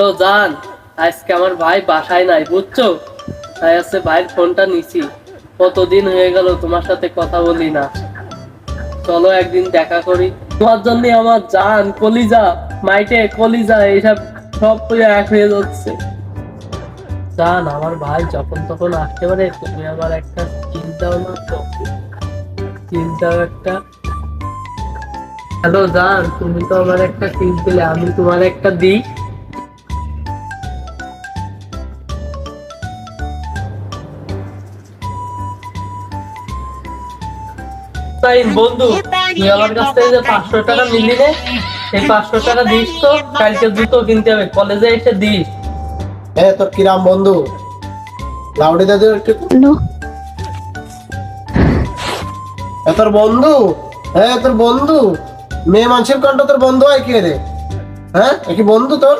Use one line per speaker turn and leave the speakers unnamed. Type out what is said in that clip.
Hello জান, আজকে আমার ভাই বাসায় নাই বুঝছো, তাই আছে ভাইয়ের ফোনটা নিছি। কতদিন হয়ে গেল তোমার সাথে কথা বলি না, চলো একদিন দেখা করি। তোমার জন্য আমার জান, কলিজা, মাইটে কলিজা এইসব সব এক হয়ে যাচ্ছে। জান, আমার ভাই যখন তখন আসতে পারে, তুমি আমার একটা চিন্তাও না তো, চিন্তাও একটা। হ্যালো জান, তুমি তো আমার একটা টিপ দিলে, আমি তোমার একটা দিই। তাই বন্ধু, তুই আমার কাছ থেকে যে 500 টাকা নিলি রে, এই 500 টাকা দিস তো, কালকে জুতো কিনতে হবে, কলেজে এসে দিস।
তোর কিরাম বন্ধু? লাউডি দাদু একটু। তোর বন্ধু? তোর বন্ধু? মেয়ে মানুষের কণ্ঠ তোর বন্ধু হয় কে রে? হ্যাঁ, কি বন্ধু তোর?